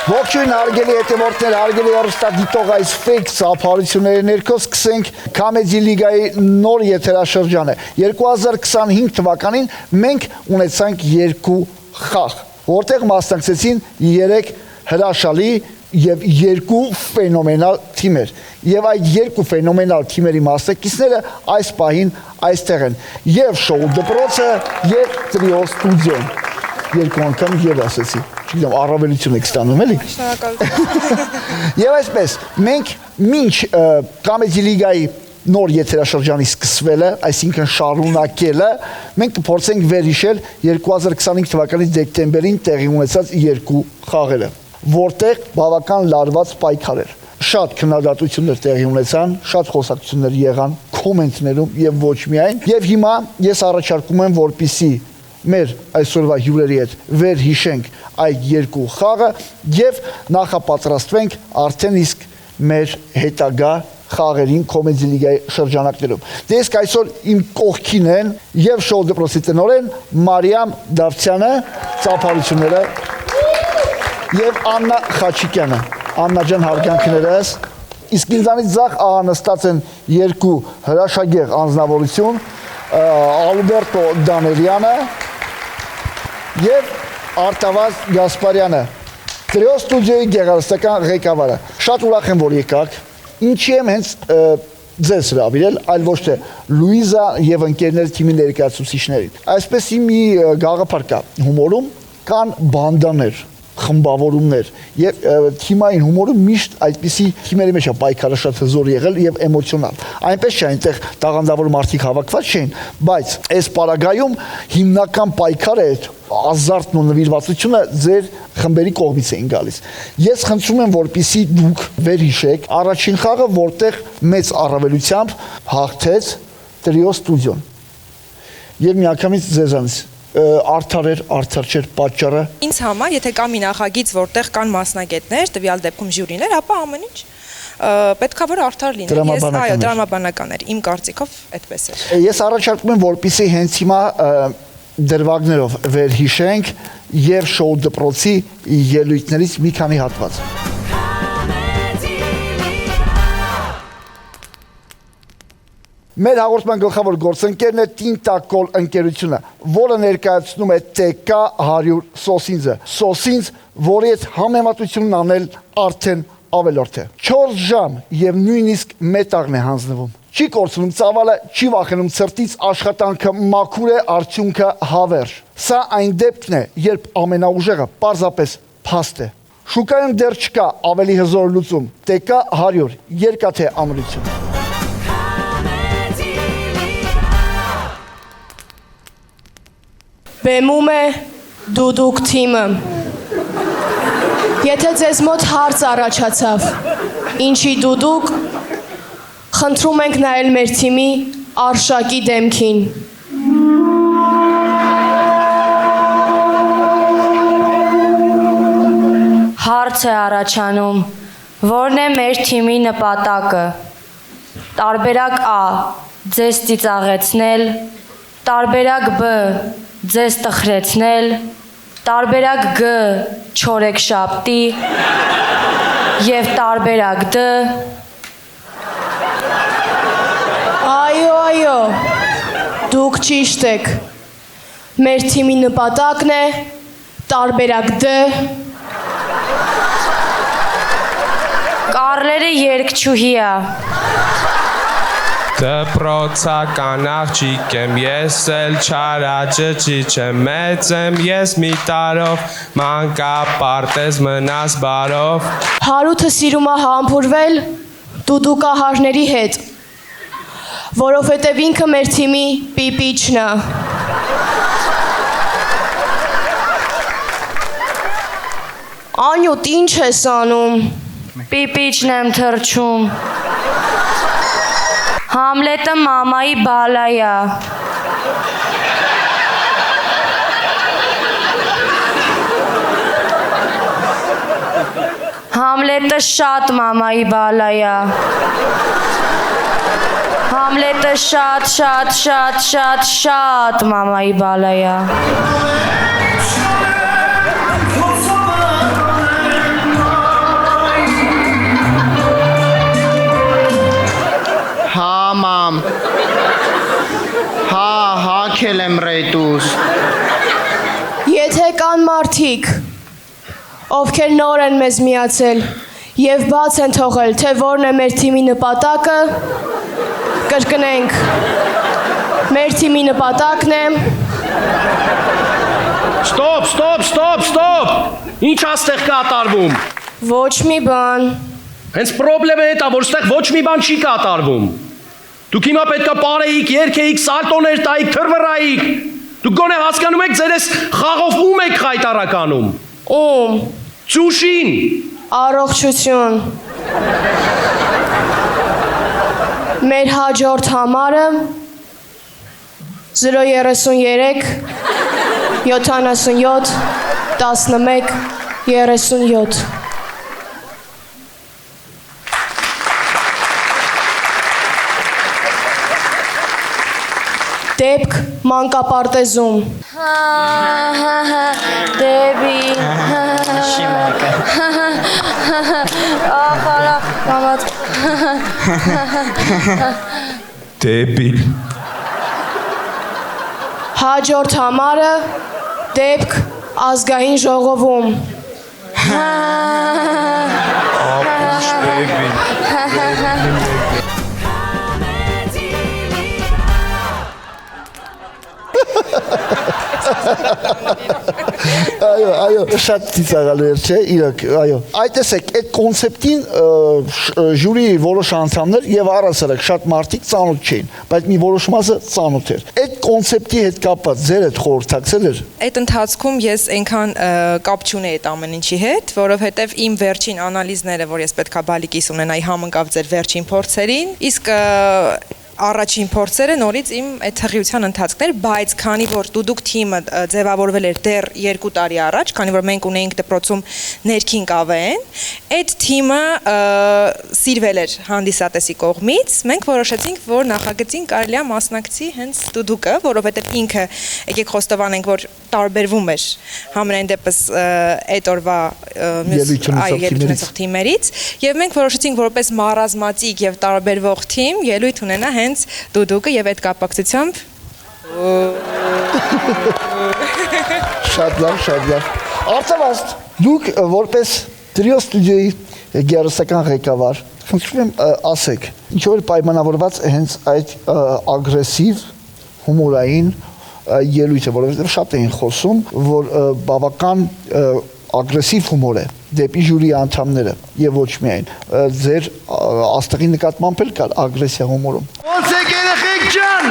Ողջույն հարգելի հետևորդներ, հարգելի հեռուստադիտող այս ֆեյք ծափարությունների ներքո սկսենք Comedy Liga-ի նոր եթերաշրջանը։ 2025 թվականին մենք ունեցանք 2 խաղ, որտեղ մասնակցեցին 3 հրաշալի եւ 2 ֆենոմենալ թիմեր։ Եվ այդ 2 ֆենոմենալ թիմերի մասնակիցները այս պահին այստեղ են։ Եվ շոու դպրոցը եւ Trio Studio-ն։ 2 անգամ եւ ասեցի։ Չգիտեմ, առավելություն եք ստանում, էլի։ Շնորհակալություն։ Եվ այսպես, մենք մինչ Comedy Liga-ի նոր եթերաշրջանի սկսվելը, այսինքն շարունակելը, մենք կփորձենք վերհիշել 2025 թվականի դեկտեմբերին տեղի ունեցած 2 խաղերը, որտեղ բավական լարված պայքար էր։ Շատ քննադատություններ տեղի ունեցան, շատ խոսակցություններ եղան կոմենտներում եւ ոչ միայն։ Եվ հիմա ես առաջարկում եմ, որպեսզի մեր այսօրվա հյուրերի հետ վերհիշենք այդ 2 խաղը եւ նախապատրաստվենք արդեն իսկ մեր հետագա խաղերին Comedy Liga-ի շրջանակներում։ Դե իսկ այսօր իմ կողքին են եւ շոու դպրոցի տնօրեն Մարիամ Դավթյանը, ծափարությունները եւ Աննա Խաչիկյանը։ Աննա ջան, հարգանքներս։ Իսկ ինձանից ձախ նստած են 2 հրաշագեղ անձնավորություն, Ալբերտո Դանելյանը եւ Արտավազ Գասպարյանը, Trio Studio-ի գեղարվեստական ղեկավարը։ Շատ ուրախ եմ, որ եկաք։ Ինչի եմ հենց ձեզ հրավիրել, այլ ոչ թե Լուիզա եւ ընկերներ թիմի ներկայացուցիչներին։ Այսպես մի գաղափար կա հումորում, կան բանդաներ, խմբավորումներ եւ թիմային հումորը միշտ այդպիսի թիմերի մեջ է պայքարը շատ հզոր եղել եւ էմոցիոնալ։ Այնպես չէ, այնտեղ տաղանդավոր մարդիկ հավաքված չէին, բայց այս պարագայում հիմնական պայքարը այդ ազարտն ու նվիրվածությունը ձեր խմբերի կողմից էին գալիս։ Ես խնդրում եմ, որպեսզի դուք վերհիշեք առաջին խաղը, որտեղ մեծ առավելությամբ հաղթեց Trio Studio-ն։ Եվ միանգամից ձեզանից արդար էր, արդար չէր պատճառը։ Ինձ համար, եթե կա մի նախագիծ, որտեղ կան մասնագետներ, տվյալ դեպքում ժյուրիներ, ապա ամեն ինչ պետքա որ արդար լինի։ Այո, տրամաբանական էր, իմ կարծիքով այդպես էր։ Ես առաջարկում եմ, որպեսզի հենց հիմա դրվագներով վերհիշենք եւ շոու դպրոցի ելույթներից մի քանի հատված։ Մեր հաղորդման գլխավոր գործընկերն է Տինտակոլ ընկերությունը, որը ներկայացնում է TK 100 սոսինձը։ Սոսինձ, որի հետ համեմատությունն անել արդեն ավելորդ է։ 4 ժամ եւ նույնիսկ մետաղն է հանձնվում։ Չի կորցնում ծավալը, չի վախենում ցրտից, աշխատանքը մաքուր է, արդյունքը հավերժ։ Սա այն դեպքն է, երբ ամենաուժեղը պարզապես փաստ է։ Շուկայում դեռ չկա ավելի հզոր լուծում։ TK 100 երկաթե ամրություն։ Բեմում է դուդուկ թիմը։ Եթե ձեզ մոտ հարց առաջացավ, ինչի դուդուկ, խնդրում ենք նայել մեր թիմի արշակի դեմքին։ Հարց է առաջանում, որն է մեր թիմի նպատակը։ Տարբերակ A. Ձեզ ծիծաղեցնել, տարբերակ B. Ձեզ տխրեցնել, տարբերակ G. Չորեքշաբթի եւ տարբերակ D. Այո, դուք ճիշտ եք։ Մեր թիմի նպատակն է տարբերակ D. Կարլերը երկչուհի է։ Դպրոցական աղջիկ եմ, ես էլ չարաճճիչ եմ, մեծ եմ ես մի տարով, մանկապարտեզ մնաս բարով։ Հարութը սիրում է համբուրվել դուդուկահարների հետ, որովհետև ինքը մեր թիմի պիպիչն է։ Անյուտ, ինչ ես անում։ Պիպիչն եմ թռչում։ Համլետը մամայի բալայա։ Համլետը շատ մամայի բալայա։ Համլետը շատ մամայի բալայա։ մրեյտուս։ Եթե կան մարդիկ, ովքեր նոր են մեզ միացել եւ բաց են թողել, թե որն է մեր թիմի նպատակը, կրկնենք, մեր թիմի նպատակն է։ Ստոպ։ Ինչ աստեղ կատարվում։ Ոչ մի բան։ Հենց պրոբլեմը դա որ ստեղ ոչ մի բան չի կատարվում։ Դուք հիմա պետքա պարեիք, երգեիք, սալտոներ տայիք, թրվռայիք։ Դուք գոնե հասկանում եք ձեր այս խաղով ում եք խայտարականում։ Ում։ Ծուշին։ Առողջություն։ Մեր հաջորդ համարը 033 77 11 37 Դեպք մանկապարտեզում Դեբի Ախալա մամաց Դեբիլ Հաջորդ համարը դեպք ազգային ժողովում Ապուշ դեբիլ Այո, շատ ծիծաղալի չէ, իրոք, այո։ Այդ տեսեք, այդ կոնցեպտին ժյուրիի որոշ անդամներ եւ առասարակ շատ մարդիկ ծանոթ չէին, բայց մի որոշ մասը ծանոթ էր։ Այդ կոնցեպտի հետ կապված ձեր այդ խորհրդակցել էր։ Այդ ընթացքում ես այնքան կապ չունեի այդ ամեն ինչի հետ, որովհետև իմ վերջին անալիզները, որ ես պետքա բալիկիս ունենայի, համընկավ ձեր վերջին փորձերին, իսկ առաջին փորձերը նորից իմ այդ հղիության ընթացքներ, բայց քանի որ դուդուկ թիմը ձևավորվել էր դեռ 2 տարի առաջ, քանի որ մենք ունեինք դպրոցում ներքին կավեն, այդ թիմը սիրվել էր հանդիսատեսի կողմից, մենք որոշեցինք, որ նախագծին կարելի է մասնակցի հենց դուդուկը, որովհետև ինքը եկեք խոստովանենք, որ տարբերվում էր համենայն դեպս այդ օրվա ելույթ թիմերից, եւ մենք որոշեցինք որպես մարազմատիկ եւ տարբերվող թիմ ելույթ ունենա հենց դուդուկը եւ այդ կապակցությամբ Շատ լավ։ Արտավազդ, դուք որպես Trio Studio-ի գերոսական ղեկավար, խնդրում եմ ասեք, ինչ որ պայմանավորված հենց այդ ագրեսիվ հումորային ելույթը, որովհետև շատ էին խոսում, որ բավական ագրեսիվ հումոր է դեպի ժյուրի անդամները եւ ոչ միայն ձեր աստղի նկատմամբ էլ կար ագրեսիա հումորում։ Ոնց եք երեխեք ջան։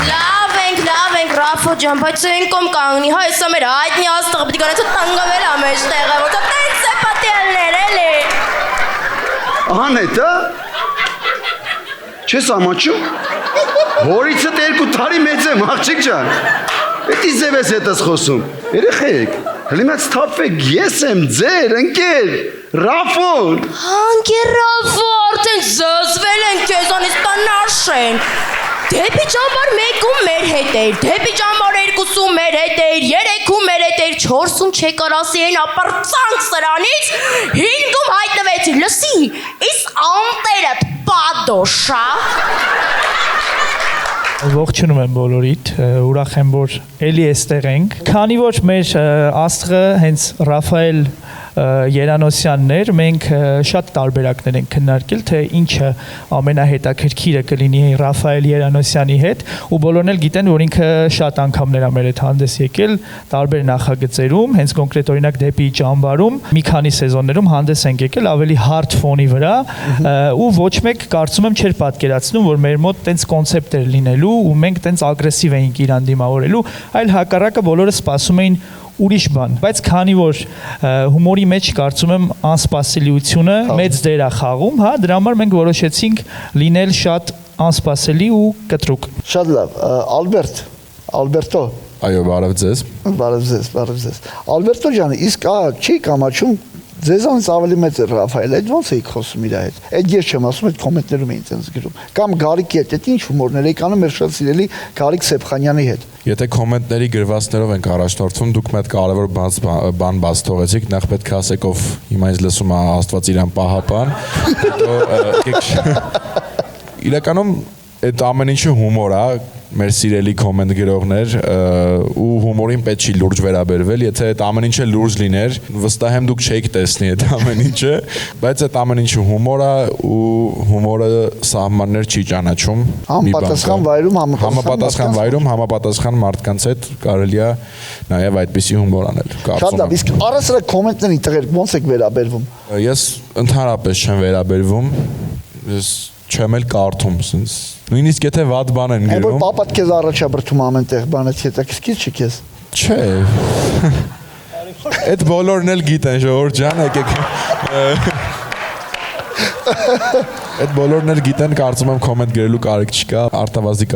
Լավ ենք Ռաֆո ջան, բայց այն կոմ կանգնի, հա հեսա մեր հայտնի աստղը պիտի գանացը տանգավել ա մեջ տեղը, որտեղ տենց է պատիալներ էլի։ Ահան հետ, հա։ Չես ամաչում։ Հորիցդ 2 տարի մեծ եմ, աղջիկ ջան։ Պետք է ձև ես հետս խոսում։ Երեխեք, հլիմաց թափեք, ես եմ ձեր ընկեր, Ռաֆոն։ Անկեր Ռաֆո, արդեն զզվել են քեզանից տանաշեն։ Դեպի ճամբար 1-ում մեր հետ էր, դեպի ճամբար 2-ում մեր հետ էր, 3-ում մեր հետ էր, 4-ում չեկար ասի այն ապրծանք սրանից, 5-ում հայտնվեցի, լսի, իսկ անտերդ պադոշա։ Ողջունում եմ բոլորիդ, ուրախ եմ, որ էլի էստեղ ենք։ Քանի որ մեր աստղը հենց Ռաֆայել Երանոսյանն էր, մենք շատ տարբերակներ ենք քննարկել, թե ինչը ամենահետաքրքիրը կլինի Ռաֆայել Երանոսյանի հետ, ու բոլորն էլ գիտեն, որ ինքը շատ անգամներ է մեր հետ հանդես եկել տարբեր նախագծերում, հենց կոնկրետ օրինակ դեպի ճամբարում, մի քանի սեզոններում հանդես ենք եկել ավելի hard ֆոնի վրա, ու ոչ մեկ կարծում եմ չէր պատկերացնում, որ մեր մոտ տենց կոնցեպտ էր լինելու, ու մենք տենց ագրեսիվ էինք իրան դիմավորելու, այլ հակառակը բոլորը սպասում էին ուրիշ բան, բայց քանի որ հումորի մեջ կարծում եմ անսպասելիությունը մեծ դեր է խաղում, հա, դրա համար մենք որոշեցինք լինել շատ անսպասելի ու կտրուկ։ Շատ լավ, Ալբերտո։ Այո, բարև ձեզ։ Բարև ձեզ։ Ալբերտո ջան, իսկ չի կամաչում ձեզանից ավելի մեծ է Ռաֆայել, այդ ոնց էիք խոսում իր հետ։ Այդ ես չեմ ասում, այդ կոմենտներում էին տենց գրում։ Կամ Գարիկի հետ, այդ ինչ հումորներ եք անում մեր շատ սիրելի Գարիկ Սեփխանյանի հետ։ Եթե կոմենտների գրվածներով ենք առաջնորդվում, դուք մեծ կարևոր բան բաց թողեցիք, նախ պետք է ասեք, ով հիմա ինձ լսում է, Աստված իրան պահապան, հետո իրականում այդ ամեն ինչը հումոր է, մեր սիրելի կոմենտ գրողներ ու հումորին պետք չի լուրջ վերաբերվել, եթե այդ ամեն ինչը լուրջ լիներ, վստահ եմ դուք չէիք տեսնի այդ ամեն ինչը, բայց այդ ամեն ինչը հումոր է ու հումորը սահմաններ չի ճանաչում։ Համապատասխան վայրում, համապատասխան մարդկանց հետ կարելի է նաև այդպիսի հումոր անել։ Շատ լավ, իսկ առասարակ կոմենտների տղեր ո՞նց եք վերաբերվում։ Ես ընդհանրապես չեմ վերաբերվում, ես չեմ էլ կարդում, ասենց նույնիսկ եթե վատ բան են գրում։ Որ պապատ քեզ առաջաբրդում ամենտեղ բանից հետաքրքիր չի քեզ։ Չէ։ Այդ բոլորն էլ գիտեն, ժողովուրդ ջան, եկեք։ Այդ բոլորն էլ գիտեն, կարծում եմ կոմենտ գրելու կարիք չկա, արտավազդի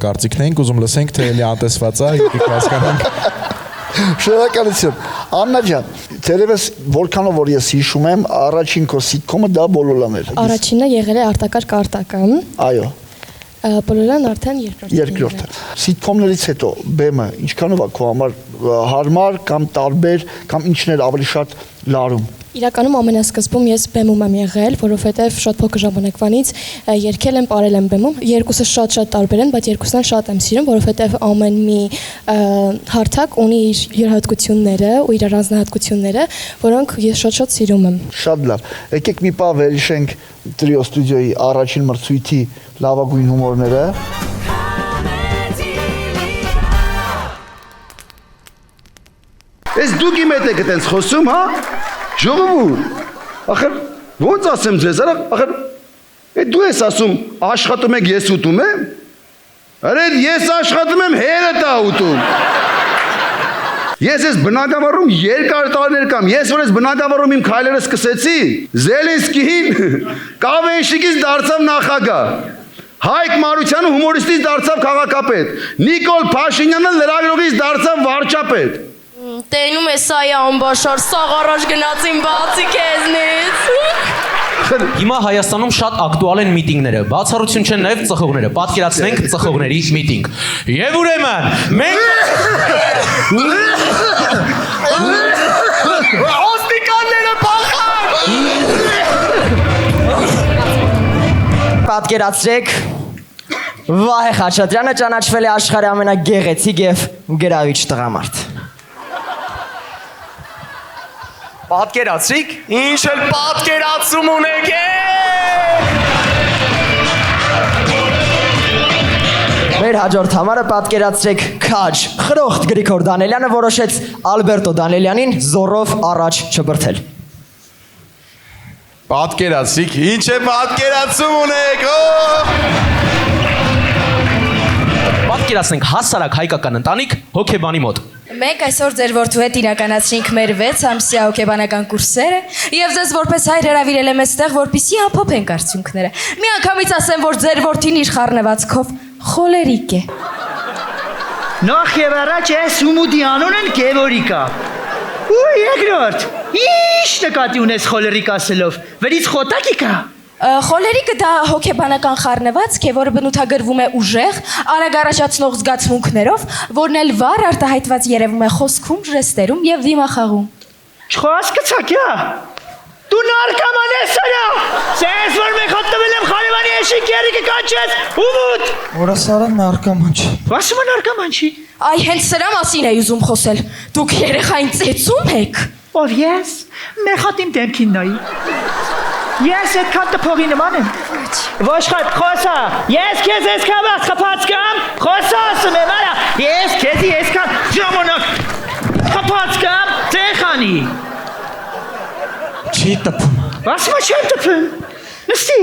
կարծիքն էինք ուզում լսենք, թե էլի անտեսված է, եկեք հասկանանք։ Շնորհակալություն։ Աննա ջան, դերևս որքանով որ ես հիշում եմ, առաջին քո սիթքոմը դա Բոլոլան էր։ Առաջինը եղել է արտակարգ արտական։ Այո։ Բոլոլան արդեն երկրորդը։ Սիթքոմներից հետո բեմը ինչքանով է քո համար հարմար կամ տարբեր կամ ինչն էր ավելի շատ լարում։ Իրականում ամենասկզբում ես բեմում եմ եղել, որովհետև շատ փոքր ժամանակվանից երգել եմ, ապրել եմ բեմում։ Երկուսը շատ տարբեր են, բայց երկուսն էլ շատ եմ սիրում, որովհետև ամեն մի հարթակ ունի իր յուրահատկությունները ու իր առանձնահատկությունները, որոնք ես շատ սիրում եմ։ Շատ լավ։ Եկեք մի պահ վերհիշենք Տրիո ստուդիոյի առաջին մրցույթի լավագույն հումորները։ Ես դուք իմ հետ եք այդպես խոսում, հա։ Ժողովուրդ, ախր ո՞նց ասեմ ձեզ, ախր դու ես ասում աշխատում եք, ես ուտում եմ։ Արդ ես աշխատում եմ, հերդ է ուտում։ Ես բնակավարում երկար տարիներ կամ ես որ ես բնակավարում իմ քայլերը սկսեցի, Զելենսկին Կավենշիկից դարձավ նախագահ։ Հայկ Մարությանը հումորիստից դարձավ քաղաքապետ։ Նիկոլ Փաշինյանը լրագրողից դարձավ վարչապետ։ Տենում է սա է անբաշար, սաղ առաջ գնացին բացի քեզնից։ Հիմա Հայաստանում շատ ակտուալ են միտինգները, բացառություն չեն նաև ծխողները, պատկերացնենք ծխողների միտինգ։ Եվ ուրեմն, մենք ոստիկանները փախան։ Պատկերացրեք, Վահե Խաչատրյանը ճանաչվել է աշխարհի ամենագեղեցիկ եւ գրավիչ տղամարդ։ Պատկերացրիք, ինչ էլ պատկերացում ունեք Մեր հաջորդ համարը պատկերացրեք քաջ, խրոխտ Գրիգոր Դանելյանը որոշեց Ալբերտո Դանելյանին զորով առաջ չբրդել։ Պատկերացրիք, ինչ է պատկերացում ունեք, Պատկերացնենք հասարակ հայկական ընտանիք հոգեբանի մոտ։ Մենք այսօր ձեր որդու հետ իրականացրինք մեր 6 ամսյա հոգեբանական կուրսերը եւ ձեզ որպես հայր հրավիրել եմ այստեղ, որպեսզի ամփոփենք արդյունքները։ Միանգամից ասեմ, որ ձեր որդին իր խառնվածքով խոլերիկ է։ Նախ եւ առաջ այս ումուդի անունն Գևորիկա։ Ու երկրորդ, ի՞նչ նկատի ունես խոլերիկ ասելով։ Վերից խոտակի կա։ Խոլերիկը դա հոգեբանական խառնվածք է, որը բնութագրվում է ուժեղ, արագ առաջացնող զգացմունքներով, որն էլ վառ արտահայտված երևում է խոսքում, ժեստերում եւ դիմախաղում։ Չխոսկցակյա։ Դու նարկաման ես արա։ Սես որ մեկ հատվել եմ Խարևանի էշիկ երիկը կանչես ումուդ։ Որասարը նարկաման չի։ Ասում նարկաման չի։ Այ հենց սրա մասին էի ուզում խոսել։ Դուք երեխային ծեծում եք։ Ով ես։ Մեկ հատ իմ դեմքին նայի։ Ես այդքան տփողի նման եմ։ Ոչխար, խոսա։ Ես քեզ այսքան խփած կամ, խոսա ասում եմ, արա։ Ես քեզի այսքան ժամանակ խփած կամ, տեխանի։ Չի տփում։ Ասում չեմ տփում։ Նստի։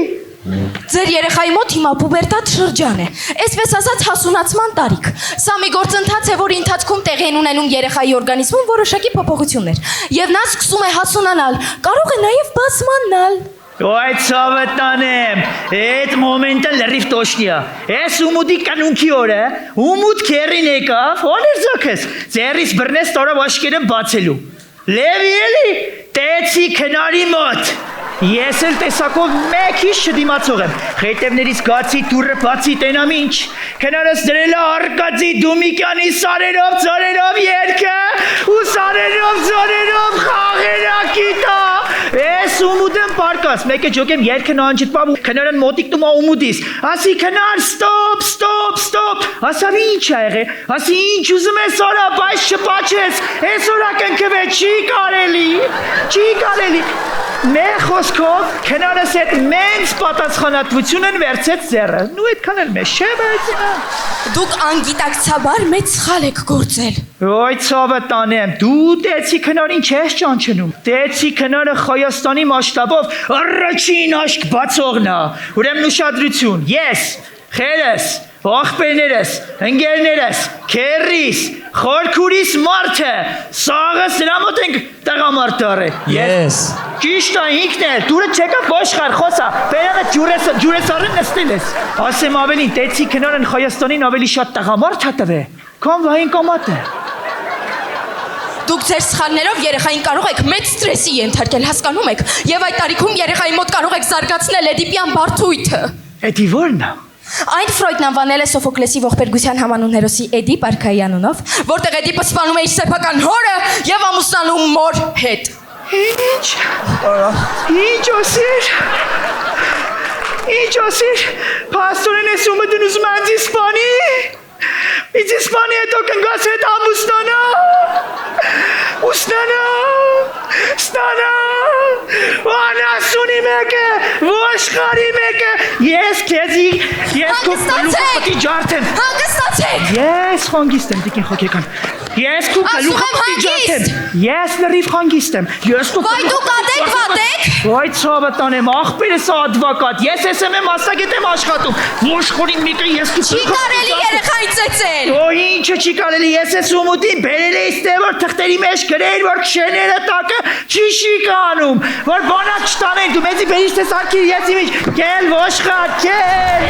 Ձեր երեխայի մոտ հիմա պուբերտատ շրջան է, այսպես ասած հասունացման տարիք։ Սա մի գործընթաց է, որի ընթացքում տեղի են ունենում երեխայի օրգանիզմում որոշակի փոփոխություններ, եւ նա սկսում է հասունանալ, կարող է նաեւ բացմանալ։ Ոայ ցավը տանեմ, այդ մոմենտը լրիվ տոշնիա։ Այս ումուդի կանունքի օրը, ումուդ քերին եկավ, ոներ ձոքես, ձերից բռնես տորը վաշկերը բացելու։ Լևի էլի, տեցի քնարի մոտ։ Ես էլ տեսակով մեկ իշ չդիմացող եմ, խետևներից գացի դուրը բացի տենամ ինչ, քնարս դրել է արկածի Դումիկյանի սարերով ձորերով երկը ու սարերով ձորերով խաղերակիտա, ես ումուդեմ պարկաս, մեկը ջոկեմ երկն անջիտ պավ, քնարան մոտիկ տումա ումուդիս, ասի քնար, ստոպ, ասավի ինչ ա եղե, ասի ինչ ուզում ես օրա, բայց չպաչես, ես օրա կնքվե, չի կարելի, մեր խոսքով քնարս հետ մենց պատասխանատվություն են վերցեց ձեռը, նու այդքան էլ մեզ չէ, բայց Դուք անգիտակցաբար մեծ սխալ եք գործել։ Ոյ ցավը տանեմ, դու տեցի քնարին չես ճանչնում։ Տեցի քնարը Հայաստանի մասշտաբով առաջին աշկ բացողն է։ Ուրեմն ուշադրություն, ես, խերես, աղբերներս, ընկերներս, քերիս, խորքուրիս մարդը, սաղս նրա մոտ ենք տղամարդ դարել։ Ես։ Ճիշտ է ինքն էլ, դուրը չեկա ոշխար, խոսա, բերանը ջուրեսարը նստել ես։ Ասեմ ավելին, տեցի քնարն Հայաստանին ավելի շատ տղամարդ հատվե, քան վային կամատը։ Դուք ձեր սխալներով երեխային կարող եք մեծ ստրեսի ենթարկել, հասկանում եք, եւ այդ տարիքում երեխայի մոտ կարող եք զարգացնել Էդիպյան բարդույթը։ Էդի ո՞րն է։ Այն Ֆրոյդն անվանել է Սոֆոկլեսի ողբերգության համանուն հերոսի Էդիպ արքայի անունով, որտեղ Էդիպը սպանում է իր սեփական հորը եւ ամուսնանում մոր հետ։ Ինչ ասիր, պաստորեն ես ումըդն ուզում անձի սպանի, իձի սպանի հետո կնգաս հետ ամուսնանա, անասունի մեկը, ոշխարի մեկը, ես քեզի, ես քո գլուխը պտի ջարդեմ։ Հանգստացեք։ Ես խանգիստ եմ, տիկին խոքեկան։ Ես քո գլուխը պտի ջարդեմ։ Ես լրիվ խանգիստ եմ։ Վայ դուք ադեկվատ եք։ Ոյ ցավը տանեմ, աղբերս ադվոկատ, ես SM եմ մասնագետ եմ աշխատում։ Ոշխորի մեկը ես քո Չի կարելի երեխայի ծեծել։ Օ ինչը չի կարելի, ես ես ումուտին բերել էի ստեղ որ թղթերի մեջ գրեին, որ քշեները տակը չի կանում, որ բանակ չտանեն, դու մեզի բերիշ թե սարքիր ես իմիջ, կել ոշխար, կել։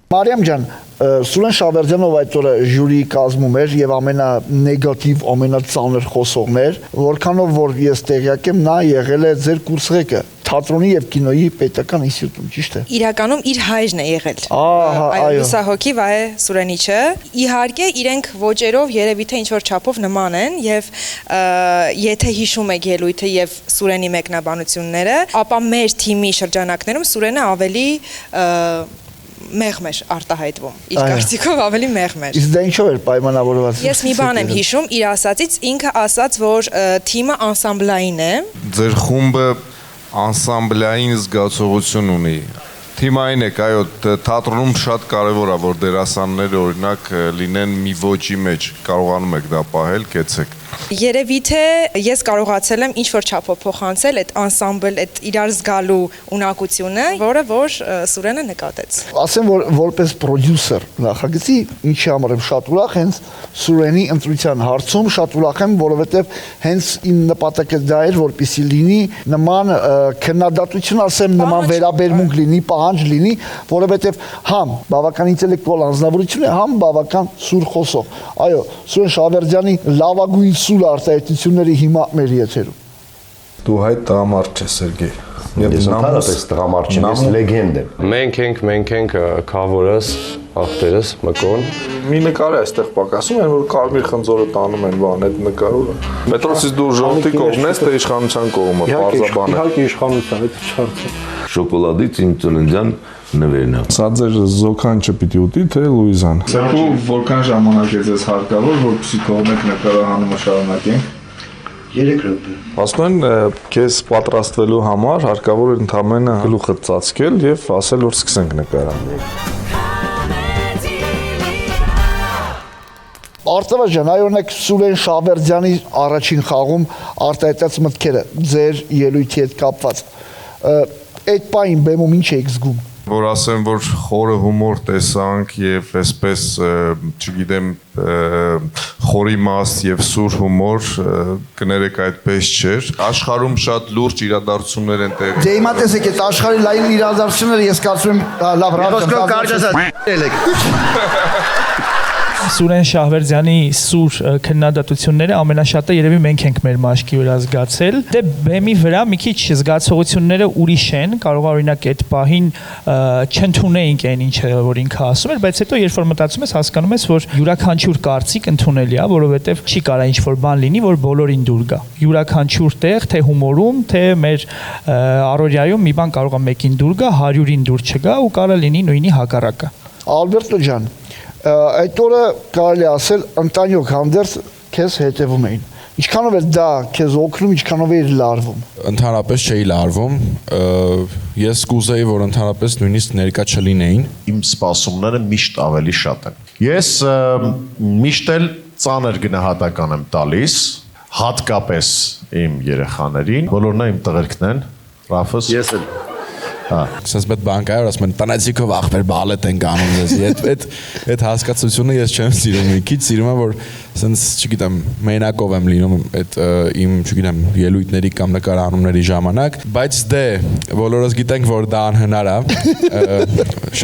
Մարիամ ջան, Սուրեն Շավերդյանով այդ օրը ժյուրիի կազմում էր եւ ամենանեգատիվ, ամենածանր խոսողն էր, որքանով որ ես տեղյակ եմ, նա եղել է ձեր կուրսղեկը թատրոնի եւ կինոյի պետական ինստիտուտում, ճիշտ է։ Իրականում իր հայրն է եղել։ Այո։ Լուսահոգի Վահե Սուրենիչը։ Իհարկե իրենք ոճերով երևի թե ինչ որ չափով նման են եւ եթե հիշում եք ելույթը եւ Սուրենի մեկնաբանությունները, ապա մեր թիմի շրջանակներում Սուրենը ավելի մեղմ էր արտահայտվում, իր կարծիքով ավելի մեղմ էր։ Իսկ դա ինչով էր պայմանավորված։ Ես մի բան եմ հիշում, իր ասածից ինքը ասաց, որ թիմը անսամբլային է։ Ձեր խումբը անսամբլային զգացողություն ունի։ Թիմային եք, այո, թատրոնում շատ կարևոր է, որ դերասանները օրինակ լինեն մի ոճի մեջ, կարողանում եք դա պահել, կեցեք։ Երևի թե ես կարողացել եմ ինչ-որ չափով փոխանցել այդ անսամբլ, այդ իրար զգալու ունակությունը, որը որ Սուրենը նկատեց։ Ասեմ, որ որպես պրոդյուսեր նախագծի, ինչի համար եմ շատ ուրախ, հենց Սուրենի ընտրության հարցում շատ ուրախ եմ, որովհետև հենց իմ նպատակը դա էր, որպեսզի լինի նման քննադատություն, ասեմ, նման վերաբերմունք լինի, պահանջ լինի, որովհետև համ բավական ինտելեկտուալ անձնավորություն է, համ բավական սուր խոսող։ Այո, Սուրեն Շավերդյանի լավագույն սուր արտահայտությունների հիմա մեր եթերում։ Դու հայ տղամարդ ես, Սերգեյ։ Ես ընդհանրապես տղամարդ չեմ, ես լեգենդ եմ։ Մենք ենք քավորս, ախտերս, մկոն։ Մի նկար է այստեղ պակասում են, որ կարմիր խնձորը տանում են բան, այդ նկարը։ Մետրոսից դու ժողովրդի կողմն ես, թե իշխանության կողմը, բարձաբան է։ Իհարկե իշխանության, այդ չարը։ Շոկոլադից իմ ծննդյան նվերն է։ Սա ձեր զոքան չպիտի ուտի, թե Լուիզան։ Սակու որքան ժամանակ է ձեզ հարկավոր, որպեսզի կողմեք նկարահանումը շարունակենք։ 3 րոպե։ Ասում են, քեզ պատրաստվելու համար հարկավոր է ընդամենը գլուխը ծածկել եւ ասել, որ սկսենք նկարահանել։ Արտավա ջան, այ օրինակ Սուրեն Շավերդյանի առաջին խաղում արտահայտած մտքերը ձեր ելույթի հետ կապված։ Այդ պահին բեմում ինչ եք զգում։ Որ ասեմ, որ խորը հումոր տեսանք եւ այսպես, չգիտեմ, խորի մաս եւ սուր հումոր, կներեք այդպես չէր։ Աշխարհում շատ լուրջ իրադարձություններ են տեղի։ Դե հիմա տեսեք, այդ աշխարհի լայն իրադարձությունները ես կարծում եմ լավ Ոսկո կարճ ասած ելեք։ Սուրեն Շահվերդյանի սուր քննադատությունները ամենաշատը երևի մենք ենք մեր մաշկի վրա զգացել։ Դե բեմի վրա մի քիչ զգացողությունները ուրիշ են, կարող է օրինակ այդ պահին չընդունեինք այն ինչը որ ինքը ասում էր, բայց հետո երբ որ մտածում ես հասկանում ես, որ յուրաքանչյուր կարծիք ընդունելի է, որովհետև չի կարա ինչ-որ բան լինի, որ բոլորին դուր գա։ Յուրաքանչյուր տեղ, թե հումորում, թե մեր առօրյայում մի բան կարող է մեկին դուր գա, 100-ին դուր չգա ու կարա լինի նույնի հակառակը։ Ալբերտո ջան, այդ օրը կարելի ասել ընտանիք հանդերձ քեզ հետևում էին։ Ինչքանով է դա քեզ օգնում, ինչքանով է լարվում։ Ընդհանրապես չէի լարվում, ես կուզեի, որ ընդհանրապես նույնիսկ ներկա չլինեին։ Իմ սպասումները միշտ ավելի շատ են։ Ես միշտ էլ ծանր գնահատական եմ տալիս, հատկապես իմ երեխաներին, բոլորն իմ տղերքն են, Ռաֆս։ Ես էլ։ Սենց պետ բանկայր ասում են տնեցիքով ախպեր բալետ ենք անում ես այդ հասկացությունը ես չեմ սիրում մի քիչ սիրում եմ որ սենց չգիտեմ մենակով եմ լինում այդ իմ չգիտեմ ելույթների կամ նկարահանումների ժամանակ բայց դե բոլորս գիտենք որ դա անհնար է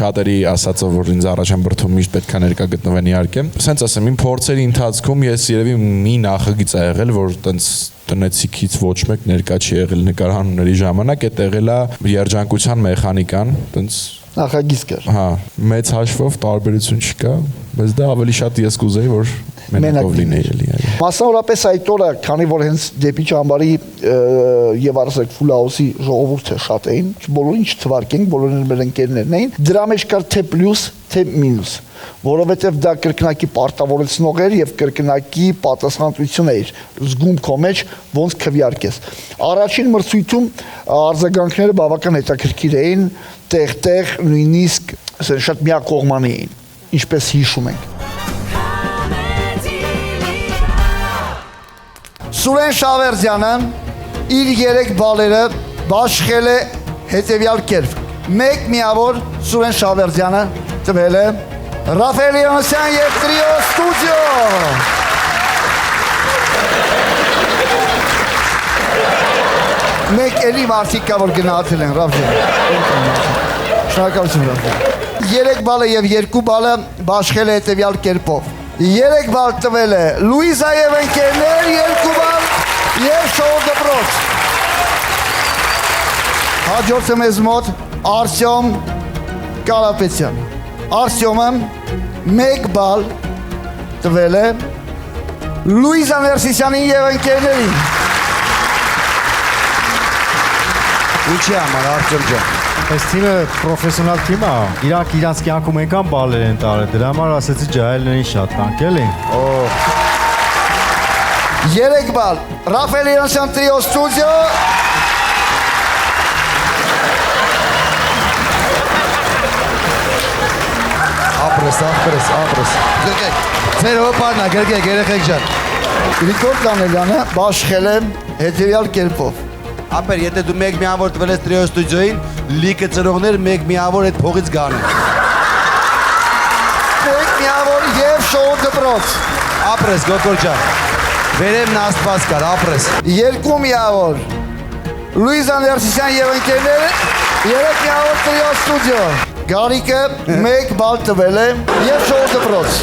շատերի ասածով որ ինձ առաջ են բրդում միշտ պետք է ներկա գտնվեն իհարկե սենց ասեմ իմ փորձերի ընթացքում ես երևի մի նախագիծ ա եղել որ տենց տնեցիքից ոչ մեկ ներկա չի եղել նկարահանումների ժամանակ, այդ եղել է երջանկության մեխանիկան, տենց նախագիծ կար։ Հա, մեծ հաշվով տարբերություն չկա, բայց դա ավելի շատ ես կուզեի, որ մենակով լինեի էլի։ Մասնավորապես այդ օրը, քանի որ հենց դեպի ճամբարի եւ Արսեք Ֆուլհաուսի ժողովուրդը շատ էին, բոլորին չթվարկենք, բոլորն մեր ընկերներն էին, դրա մեջ կար թե պլյուս, թե մինուս, որովհետև դա կրկնակի պարտավորեցնող էր եւ կրկնակի պատասխանատվություն էր զգում քո մեջ ոնց քվեարկես առաջին մրցույթում արձագանքները բավական հետաքրքիր էին տեղ նույնիսկ շատ միակողմանի էին ինչպես հիշում ենք Սուրեն Շահվերդյանը իր 3 բալերը բաշխել է հետեւյալ կերպ մեկ միավոր Սուրեն Շահվերդյանը տվել է Ռաֆայել Յանոսյան և Տրիո Ստուդիո Մեկ էլի մարդիկ կա, որ գնահատել են, Ռաֆայել Շնորհակալություն, Ռաֆայել 3 բալը և 2 բալը բաշխել է հետևյալ կերպով 3 բալ տվել է Լուիզա և ընկերներ, 2 բալ և շոու դպրոց Հաջորդը մեզ մոտ Արսյոմ Կարապետյան Արսյոմը 1 բալ տվել է Լուիզա Ներսիսյանին և ընկերներին Ինչի համար Արսյոմ ջան Այս թիմը պրոֆեսիոնալ թիմ է իրանք իրանց կյանքում այնքան բալեր են տարել դրա համար ասեցի ջահելներին շատ տանք էլի 3 բալ Ռաֆայել Յանոսյան Տրիո Ստուդիո Ապրես Գրկեք Ձեր հոպարնա գրկեք երեխեք ջան Գրիգոր Դանելյանը բաշխել է հետևյալ կերպով Ապեր, եթե դու մեկ միավոր տվել ես Տրիո Ստուդիոյին, լիքը ծրողներ մեկ միավոր այդ փողից գանեն։ Մեկ միավոր և շոու դպրոց։ Ապրես, Գոգոր ջան, վերևն Աստված կար, ապրես։ 2 միավոր, Լուիզա Ներսիսյան և ընկերները, 3 միավոր Տրիո Ստուդիո։ Գարիկը 1 բալ տվել է և շոու դպրոց։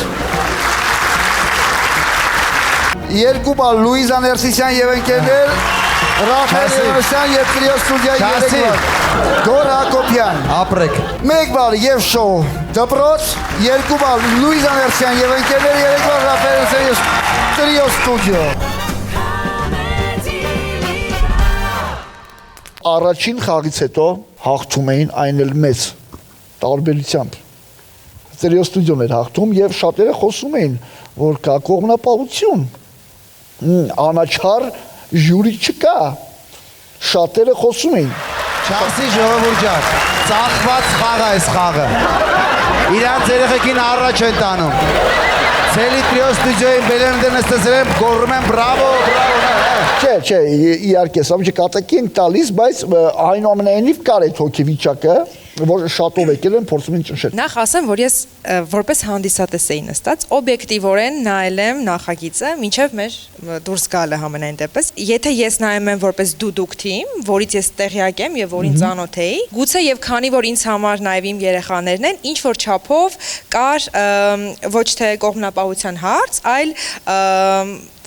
2 բալ Լուիզա Ներսիսյան և ընկերներ, Ռաֆայել Յանոսյան և Տրիո Ստուդիոյի 3 բալ Գոր Հակոբյան Ապրեք 1 բալ և շոու դպրոց 2 բալ Լուիզա Ներսիսյան և ընկերներ 3 բալ Ռաֆայել Յանոսյան և Տրիո Ստուդիո Առաջին խաղից հետո հաղթում էին այն էլ մեծ տարբերությամբ Տրիո Ստուդիոն էր հաղթում և շատերը խոսում էին որ կա կողմնապահություն անաչառ ժյուրի չկա, շատերը խոսում էին։ Չասի ժողովուրդ ջան, ծախված խաղ է այս խաղը։ Իրանց երեխեքին առաջ են տանում։ Ցելի Տրիո Ստուդիոյին բերեն նստեցել են, գոռում են բրավո, Չէ, իհարկե, սա մի կատակի ենք տալիս, բայց այնուամենայնիվ կար այդ հոգեվիճակը, որ շատով եկել են փորձում են ճնշել։ Նախ ասեմ, որ ես որպես հանդիսատես էի նստած, օբյեկտիվորեն նայել եմ նախագիծը, մինչև մեր դուրս գալը համենայն դեպս։ Եթե ես նայում եմ որպես դուդուկ թիմ, որից ես տեղյակ եմ եւ որին ծանոթ էի, գուցե եւ քանի որ ինձ համար նաեւ իմ երեխաներն են, ինչ որ չափով կար ոչ թե կողմնապահության հարց, այլ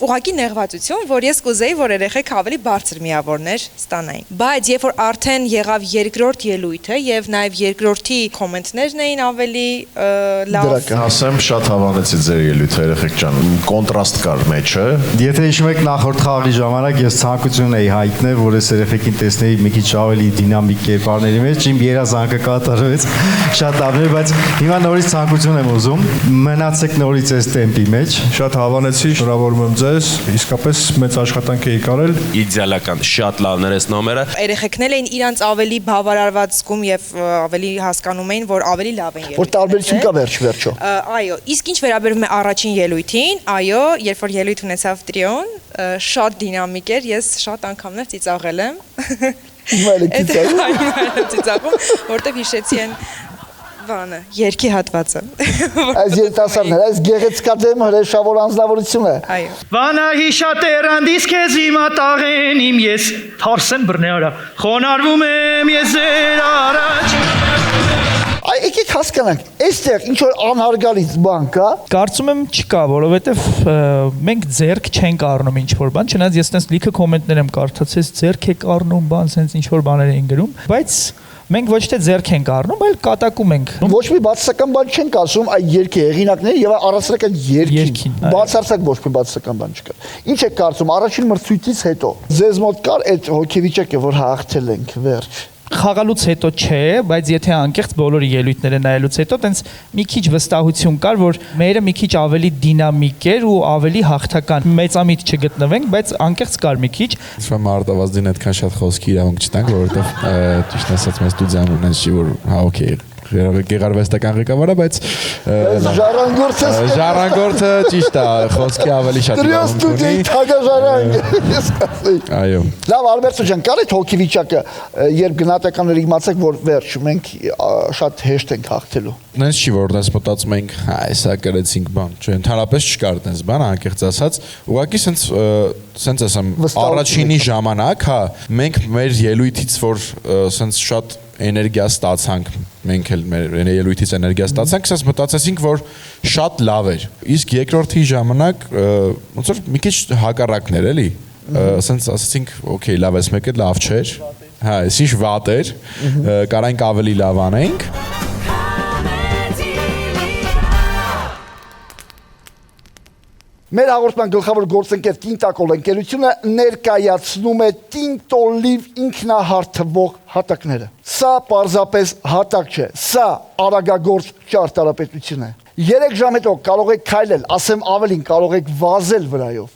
ուղղակի նեղվածություն, որ ես կուզեի, որ երեխեք ավելի բարձր միավորներ ստանային։ Բայց երբ որ արդեն եղավ երկրորդ ելույթը եւ նաեւ երկրորդի կոմենտներն էին ավելի լավ։ Ասեմ, շատ հավանեցի ձեր ելույթը, երեխեք ջան, կոնտրաստ կար մեջը։ Եթե հիշում եք նախորդ խաղի ժամանակ ես ցանկություն էի հայտնել, որ ես երեխեքին տեսնեի մի քիչ ավելի դինամիկ կերպարների մեջ, իմ երազանքը կատարվեց շատ ավելի, բայց հիմա նորից ցանկություն եմ ուզում, մնացեք նորից այս տեմպի մեջ։ Շատ հավանեցի, շնորհավորում եմ ձեզ, իսկապես մեծ աշխատանք էի կարել։ Իդեալական, շատ լավն էր այս նոմերը։ Երեխեքն էին իրանց ավելի բավարարված զգում եւ ավելի հասկանում էին, որ ավելի լավ են ելույթը։ Որ տարբերություն կա վերջ-վերջո։ Այո, իսկ ինչ վերաբերում է առաջին ելույթին, այո, երբ որ ելույթ ունեցավ տրիոն, շատ դինամիկ էր, ես շատ անգամներ ծիծաղել եմ։ Ծիծաղում, որտեվ հիշեցի են բանը, երկի հատվածը։ Այս երիտասարդները, այս գեղեցկադեմ հրեշավոր անձնավորությունը։ Այո։ Վանա հիշատերանից քեզ իմա տաղեն իմ ես թարսեն բռնեարա։ Խոնարհվում եմ ես ձեր առաջ։ Այ եկեք հասկանանք, այստեղ ինչ որ անհարգալից բան կա։ Կարծում եմ չկա, որովհետև մենք ձեռք չենք առնում ինչ որ բան, չնայած ես տես լիքը կոմենտներ եմ կարդացել, ձեռք եք առնում, բան, sense ինչ որ բաներ էին գրում, բայց մենք ոչ թե ձեռք ենք առնում, այլ կատակում ենք։ Ոչ մի բացասական բան չենք ասում, այ երկի հեղինակները եւ առասարական երկին։ Բացարձակ ոչ մի բացասական բան չկա։ Ինչ եք կարծում առաջին մրցույթից հետո։ Ձեզ մոտ կար այդ հոգեվիճակը, որ հաղթել ենք, վերջ։ Խաղալուց հետո չէ, բայց եթե անկեղծ բոլորի ելույթները նայելուց հետո տենց մի քիչ վստահություն կար, որ մերը մի քիչ ավելի դինամիկ էր ու ավելի հաղթական։ Մեծամիտ չգտնվենք, բայց անկեղծ կար մի քիչ։ Սա մարտավազդին այդքան շատ խոսքի իրավունք չտանք, որովհետև ճիշտ ասած մեզ ստուդիան ունեն չի որ հա օքեյ գեղարվեստական ղեկավարը, բայց ժառանգորդը ճիշտ է, խոսքի ավելի շատ իրավունք ունի։ Այո։ Լավ, Ալբերտո ջան, կար այդ հոգեվիճակը, երբ գնահատականները իմացեք, որ վերջ, մենք շատ հեշտ ենք հաղթելու։ Նենց չի, որ դες մտածում ենք, հա, այսա գրեցինք բան, չէ, ընդհանրապես չկար դες բան, անկեղծ ասած, ուղղակի սենց ասեմ, առաջինի ժամանակ, հա, մենք մեր ելույթից, որ սենց շատ էներգիա ստացանք, մենք էլ մեր ելույթից էներգիա ստացանք, ասես մտածեցինք, որ շատ լավ էր։ Իսկ երկրորդի ժամանակ ոնց որ մի քիչ հակառակն էր, էլի։ Ասենց ասացինք, օքեյ, լավ էս մեկը լավ չէր։ Հա, էս ինչ վատ էր, կարանք ավելի լավ անենք։ Մեր հաղորդման գլխավոր գործընկեր Տինտակոլ ընկերությունը ներկայացնում է Տինտոլիվ ինքնահար թվող հատակները։ Սա պարզապես հատակ չէ, սա արագագործ ճարտարապետություն է։ 3 ժամ հետո կարող եք քայլել, ասեմ ավելին, կարող եք վազել վրայով։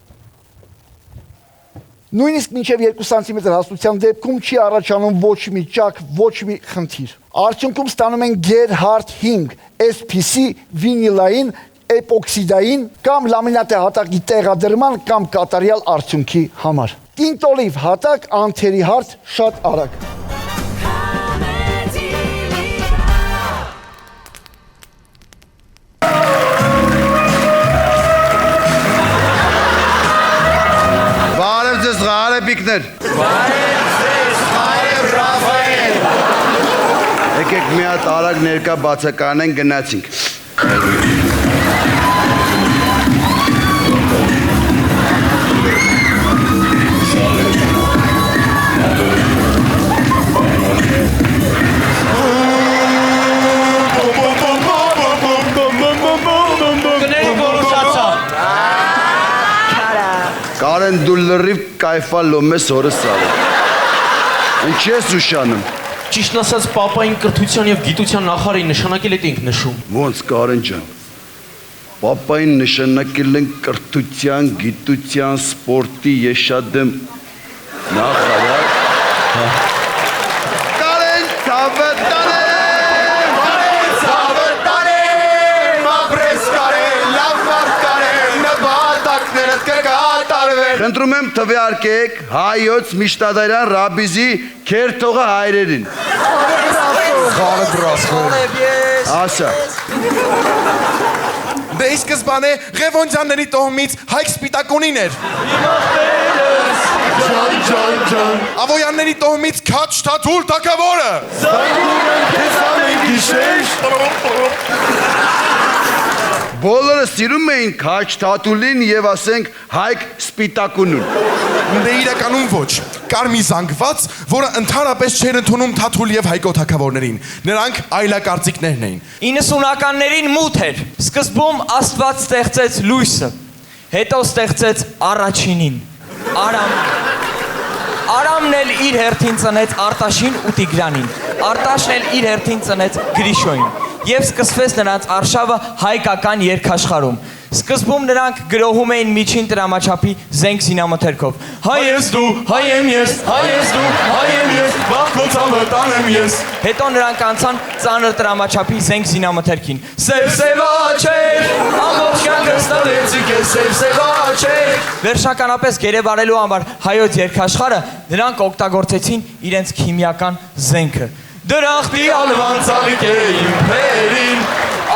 Նույնիսկ մինչև 2 սանտիմետր հաստության դեպքում չի առաջանում ոչ մի ճակ, ոչ մի խնդիր։ Արդյունքում ստանում են Gerhard 5 SPC վինիլային էպոքսիդային կամ լամինատե հատակի տեղադրման կամ կատարյալ արդյունքի համար։ Տինտոլիվ հատակ անթերի հարթ շատ արագ։ Բարև ձեզ Ղարեբիկներ։ Բարև ձեզ Ռաֆայել։ Եկեք մի հատ արագ ներկա բացականեն գնացինք։ Կարեն դու լրիվ կայֆալում ես օրս սարը։ Ինչի ես ուշանում։ Ճիշտ ասած, պապային կրթության եւ գիտության նախարարին նշանակել եք ենք նշում։ Ոնց Կարեն ջան։ Պապային նշանակել են կրթության, գիտության, սպորտի, ես շատ եմ նախարար։ Կարեն ցավտան Խնդրում եմ թվարկեք հայոց միշտադարյան ռաբիզի քերթողը հայրերին։ Խարը դրասխոր։ Ասա։ Դե ի սկզբանե Ղևոնդյանների տոհմից Հայկ Սպիտակունին էր։ Ավոյանների տոհմից Քաչ Թաթուլ թագավորը։ Բոլորը սիրում էին Քաչ Թաթուլին եւ ասենք Հայկ Սպիտակունուն։ Դե իրականում ոչ։ Կար մի զանգված, որը ընդհանրապես չէր ընդունում Թաթուլ եւ Հայկո թագավորներին։ Նրանք այլակարծիքներն էին։ 90-ականներին մութ էր։ Սկզբում Աստված ստեղծեց լույսը, հետո ստեղծեց առաջինին, Արամն էլ իր հերթին ծնեց Արտաշին ու Տիգրանին, Արտաշն էլ իր հերթին ծնեց Գրիշոյին, եւ սկսվեց նրանց արշավը հայկական երկաշխարհում։ Սկզբում նրանք գրոհում էին միջին տրամաչափի զենք զինամթերքով։ Հայ ես դու, հայ եմ ես, հայ ես դու, հայ եմ ես, բախտոցամը տանեմ ես։ Հետո նրանք անցան ծանր տրամաչափի զենք զինամթերքին։ Սև աչեր, ամբողջ կյանքս տվեցիք ես, սև աչեր։ Վերջնականապես գերեվարելու համար հայոց երկաշխարհը նրանք օգտագործեցին իրենց քիմիական զենքը։ Դրախտի ալվան ծալիկ է իմ փերին,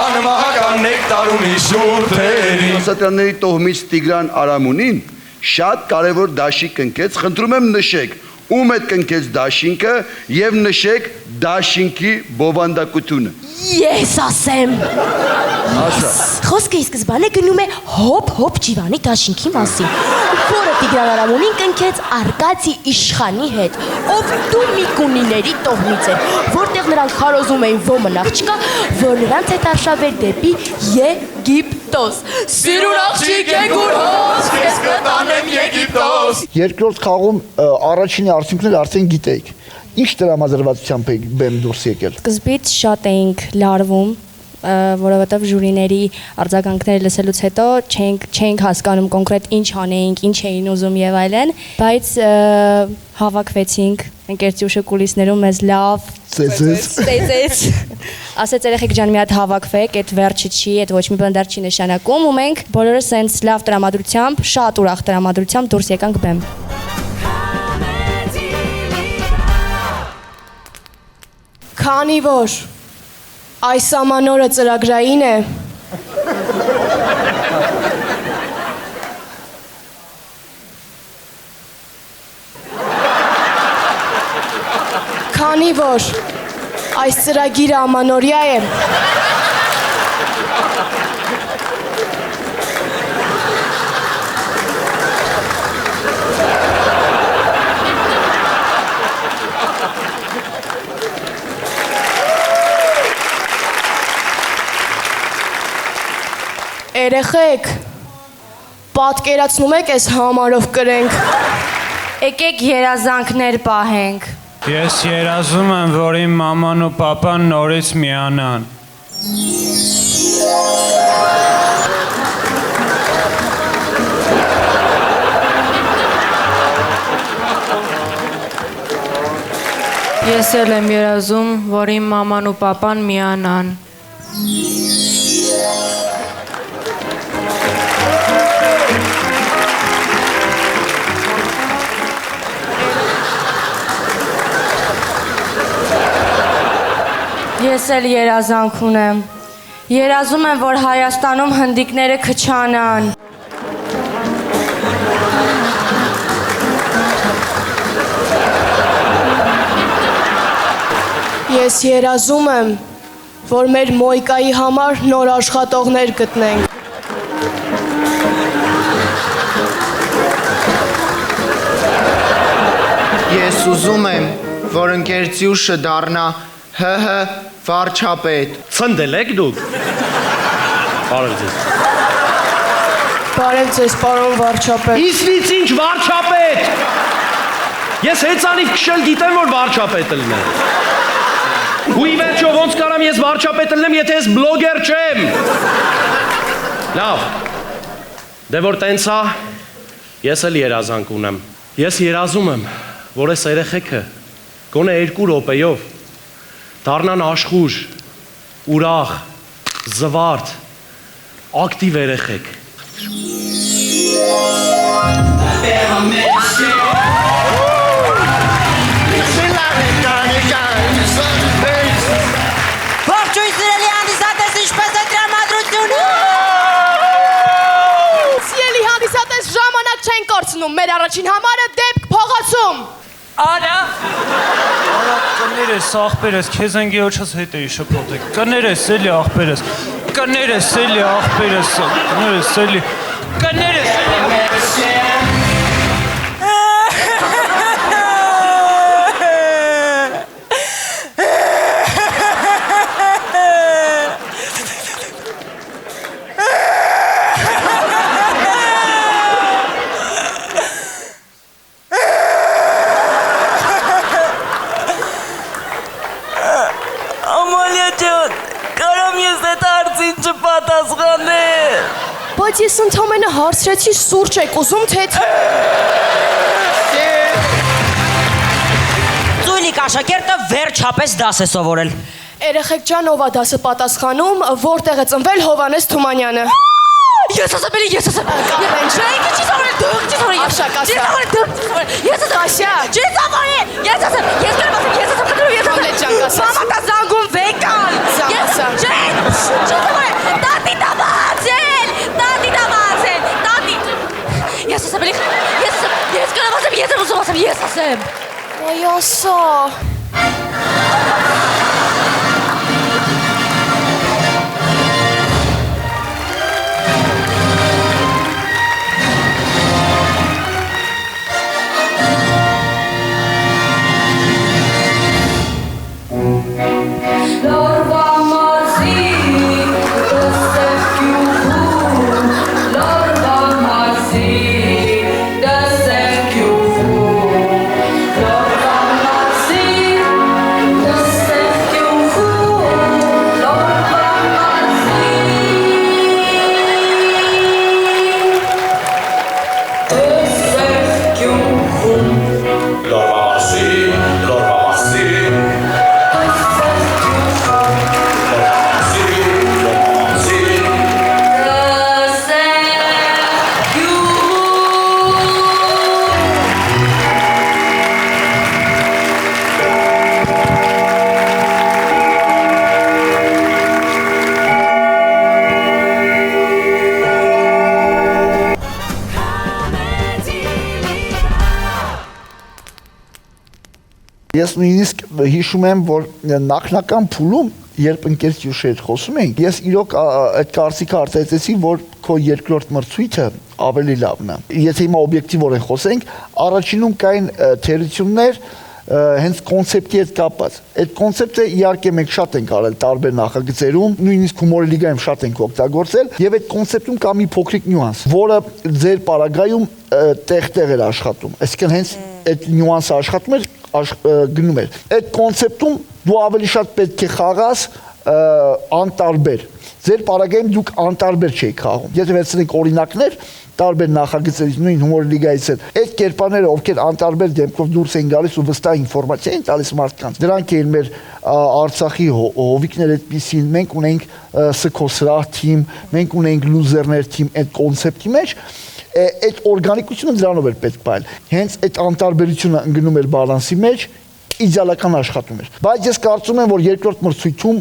անմահական նեկտարունի շուրթերին։ Ասատյանների տոհմից Տիգրան Արամունին շատ կարևոր դաշինք կնքեց, խնդրում եմ նշեք, ում հետ կնքեց դաշինքը եւ նշեք դաշինքի բովանդակությունը։ Ես ասեմ։ Ասա։ Խոսքը ի սկզբանե գնում է հոп ջիվանի դաշինքի մասին, որը Տիգրան Արամունին կնքեց Արկադի իշխանի հետ, ով Դումիկունիների տոհմից էր, որտեղ նրանք քարոզում էին ոմն աղջկա, որ նրանց հետ արշավեր դեպի Եգիպտոս։ Սիրուն աղջիկ Եգուրոս, քեզ կտանեմ Եգիպտոս։ Երկրորդ խաղում առաջինի արդյունքները արդեն գիտեիք։ Ինչ տրամադրվածությամբ եք բեմ դուրս եկել։ Սկզբից շատ էինք լարվում, որովհետև ժյուրիների արձագանքները լսելուց հետո չենք հասկանում կոնկրետ ինչ անեինք, ինչ էին ուզում եւ այլն, բայց հավաքվեցինք ընկերտյուշը կուլիսներում մեզ լավ ծեծեց ասեց երեխեք ջան մի հատ հավաքվեք, այդ վերջը չի, այդ ոչ մի բան դեռ չի նշանակում ու մենք բոլորս սենց լավ տրամադրությամբ, շատ ուրախ տրամադրությամբ դուրս եկանք բեմ։ Քանի որ այս ամանորը ծրագրային է, քանի որ այս ծրագիրը ամանորյա է, երեխեք, պատկերացնում եք այս համարով կրենք, եկեք երազանքներ պահենք։ Ես երազում եմ, որ իմ մաման ու պապան նորից միանան։ Ես էլ եմ երազում, որ իմ մաման ու պապան միանան։ Ես էլ երազանք ունեմ։ Երազում եմ, որ Հայաստանում հնդիկները քչանան։ Ես երազում եմ, որ մեր մոյկայի համար նոր աշխատողներ գտնենք։ Ես ուզում եմ, որ ընկերտյուշը դառնա ՀՀ վարչապետ։ Ցնդել եք դուք։ Բարև ձեզ։ Բարև ձեզ, պարոն վարչապետ։ Իսվից ինչ վարչապետ։ Ես հեծանիվ քշել գիտեմ, որ վարչապետը լինեմ։ Ու ի վերջո ոնց կարամ ես վարչապետը լինեմ, եթե ես բլոգեր չեմ։ Լավ։ Դե որ տենց է, ես էլ երազանք ունեմ։ Ես երազում եմ, որ այս երեխեքը գոնե 2 րոպեով դառնան աշխուժ, ուրախ, զվարթ, ակտիվ երեխեք։ փողացնում։ Մեր առաջին համարը դեպք փողացում։ Արա կներես աղբերես, քեզ են գեոչս հետ էի շփոթեք, կներես էլի աղբերես, կներես էլի աղբերես, կներես էլի, կներես Բայց ես ընդամենը հարցրեցի սուրճ եք ուզում, թե Ծույլիկ աշակերտը վերջապես դաս է սովորել։ Երեխեք ջան, ով է դասը պատասխանում, որտեղ է ծնվել Հովհաննես Թումանյանը։ Ես ասեմ, ես ասեմ։ Եվ այն չէ, ինչի սովորել դու, ինչի սովորել Աշակ, Ասիա։ Ես ասեմ, Ասիա։ Չի սովորել։ Ես ասեմ, ես ասեմ, Համլետ ջան, կասես։ Մամա զանգում վեկան։ Ասա։ Չի սովորել։ Տատի դավացել, տատի դավացել, տատի։ Ես ասեմ, ես ասեմ։ Այ ասա։ Ես նույնիսկ հիշում եմ, որ նախնական փուլում, երբ ընկեր Սյուշի հետ խոսում էինք, ես իրոք այդ կարծիքը արտահայտեցի, որ քո երկրորդ մրցույթը ավելի լավն է։ Եթե հիմա օբյեկտիվորեն խոսենք, առաջինում կային թերություններ հենց կոնցեպտի հետ կապված։ Այդ կոնցեպտը իհարկե մենք շատ ենք արել տարբեր նախագծերում, նույնիսկ հումորի լիգայում շատ ենք օգտագործել, եւ այդ կոնցեպտում կա մի փոքրիկ նյուանս, որը ձեր պարագայում տեղ-տեղ էր աշխատում։ Այսինքն հենց այդ նյուանսը աշխատում էր, գնում էր։ Այդ կոնցեպտում դու ավելի շատ պետք է խաղաս անտարբեր։ Ձեր պարագայում դուք անտարբեր չէիք խաղում։ Եթե վերցնենք օրինակներ տարբեր նախագծերից, նույն հումոր լիգայից էլ, այդ կերպարները, ովքեր անտարբեր դեմքով դուրս են գալիս ու վստահ ինֆորմացիա են տալիս մարդկանց, դրանք էին մեր Արցախի հովիկներ այդպիսին, մենք ունենք Սքոսրահ թիմ, մենք ունենք լուզերներ թիմ այդ կոնցեպտի մեջ, այդ օրգանիկությունը դրանով էր պետք բայել։ Հենց այդ անտարբերությունը ընկնում էր բալանսի մեջ, իդեալական աշխատում էր։ Բայց ես կարծում եմ, որ երկրորդ մրցույթում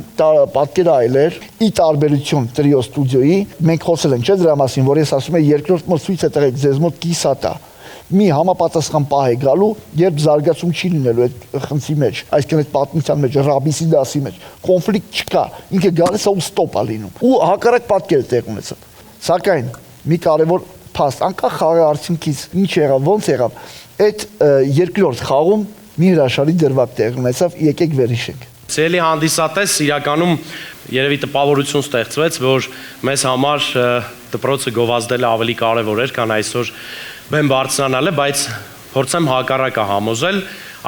պատկերը այլ էր, ի տարբերություն Trio Studio-ի, մենք խոսել ենք չէ դրա մասին, որ ես ասում եմ երկրորդ մրցույթը տղեկ ձեզ մոտ կիսատա։ Մի համապատասխան պահ է գալու, երբ զարգացում չի լինելու այդ խնդրի մեջ, այսինքն այդ պատմության մեջ, ռաբիսի դասի մեջ, կոնֆլիկտ չկա, ինքը գալիս է ու ստոպ է լինում։ Ու հակառակ պատկերը տեղ ունեցավ։ Սակայն մի կարևոր փաստ, անկախ խաղի արդյունքից ինչ եղավ, ոնց եղավ, այդ երկրորդ խաղում մի հրաշալի դրվագ տեղ ունեցավ, եկեք վերհիշենք։ Ցելի հանդիսատես իրականում երևի տպավորություն ստեղծվեց, որ մեզ համար դպրոցը գովազդելը ավելի կարևոր էր, քան այսօր բեմ բարձրանալը, բայց փորձեմ հակառակը համոզել։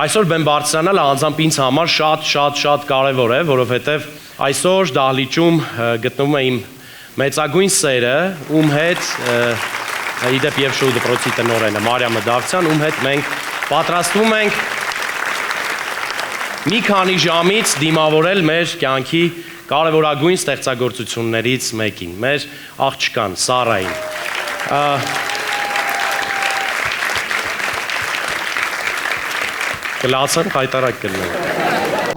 Այսօր բեմ բարձրանալը անձամբ ինձ համար շատ կարևոր է, որովհետև այսօր դահլիճում գտնվում է իմ մեծագույն սերը, ում հետ իդեպ եւ շոու դպրոցի տնօրենը Մարիամը Դավթյան, ում հետ մենք պատրաստվում ենք մի քանի ժամից դիմավորել մեր կյանքի կարևորագույն ստեղծագործություններից մեկին, մեր աղջկան Սարային։ Կլացեն, հայտարակ կլինեն։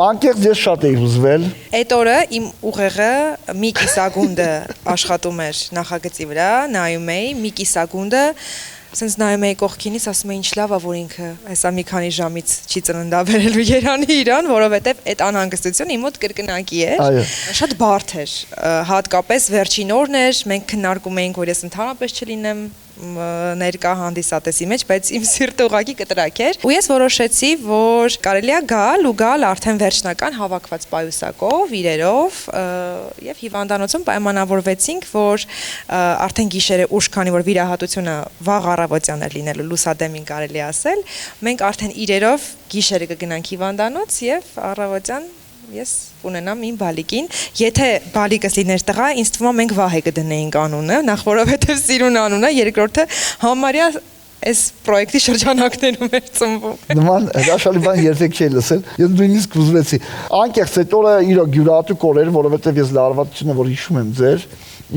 Անկեղծ ես շատ էի հուզվել։ Այդ օրը իմ ուղեղը մի կիսագունդը աշխատում էր նախագծի վրա, նայում էի, մի կիսագունդը սենց նայում էի կողքինից, ասում էի ինչ լավ է, որ ինքը հեսա մի քանի ժամից չի ծննդաբերելու Երանի իրան, որովհետև այդ անհանգստությունը իմ մոտ կրկնակի էր, շատ բարդ էր, հատկապես վերջին օրն էր, մենք քննարկում էինք, որ ես ընդհանրապես չլինեմ ներկա հանդիսատեսի մեջ, բայց իմ սիրտը ուղղակի կտրակ էր ու ես որոշեցի, որ կարելի է գալ արդեն վերջնական հավաքված պայուսակով, իրերով եւ հիվանդանոցում պայմանավորվեցինք, որ արդեն գիշերը ուշ, քանի որ վիրահատությունը վաղ առավոտյան էր լինելու, լուսադեմին կարելի ասել, մենք արդեն իրերով գիշերը կգնանք հիվանդանոց եւ առավոտյան ես ունենամ իմ բալիկին, եթե բալիկս լիներ տղա, ինձ թվում է մենք Վահե կդնեինք անունը, նախ որովհետև սիրուն անուն է, երկրորդը համարյա այս պրոյեկտի շրջանակներում էր ծնվում։ Նման հրաշալի բան երբեք չի լսել, ես նույնիսկ ուզվեցի։ Անկեղծ այդ օրը իրոք յուրահատուկ օր էր, որովհետև ես լարվածությունը, որ հիշում եմ ձեր,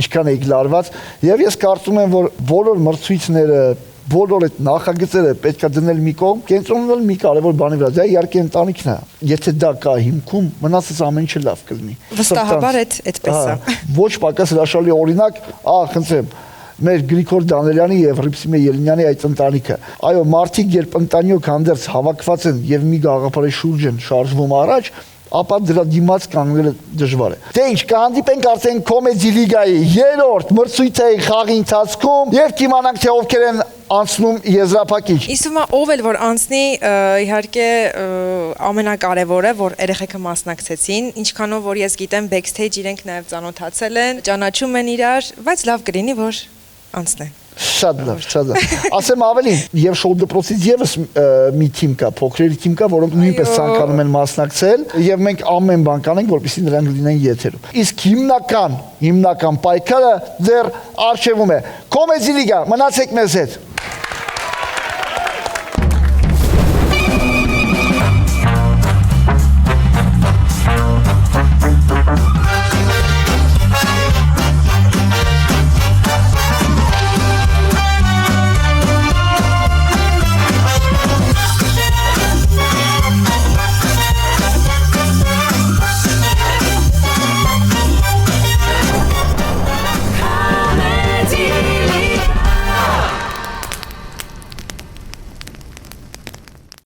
ինչքան եք լարված, եւ ես կարծում եմ, որ բոլոր մրցույթները բոլոր այդ նախագծերը պետք է դնել մի կողմ, կենտրոնվել մի կարևոր բանի վրա, դա իհարկե ընտանիքն է։ Եթե դա կա հիմքում, մնացած ամեն ինչը լավ կլինի։ Վստահաբար այդպես է։ Ոչ պակաս հրաշալի օրինակ, խնդրեմ, մեր Գրիգոր Դանելյանի եւ Հռիփսիմե Ելինյանի այդ ընտանիքը։ Այո, մարդիկ երբ ընտանիք հանդերձ հավաքված են եւ մի գաղափարի շուրջ են շարժվում առաջ, ապա դրա դիմաց կանգնելը դժվար է։ Դե ինչ, կհանդիպենք արդեն Կոմեդի լիգայի 3-րդ մրցույթի խաղի ընթացքում եւ կիմանանք թե ովքեր են անցնում եզրափակիչ։ Իսկ ով էլ որ անցնի, իհարկե ամենակարևորը, որ երեխեքը մասնակցեցին, ինչքանով որ ես գիտեմ backstage իրենք նաեւ ծանոթացել են, ճանաչում են իրար, բայց լավ կլինի որ անցնեն։ Շատ լավ, շատ լավ։ Ասեմ ավելին, եւ շոու դպրոցից եւս մի թիմ կա, փոքրերի թիմ կա, որոնք նույնպես ցանկանում են մասնակցել, եւ մենք ամեն բան կանենք, որպեսզի նրանք լինեն եթերում։ Իսկ հիմնական պայքարը դեռ արժևում է։ Կոմեդի լիգա, մնացեք մեզ հետ։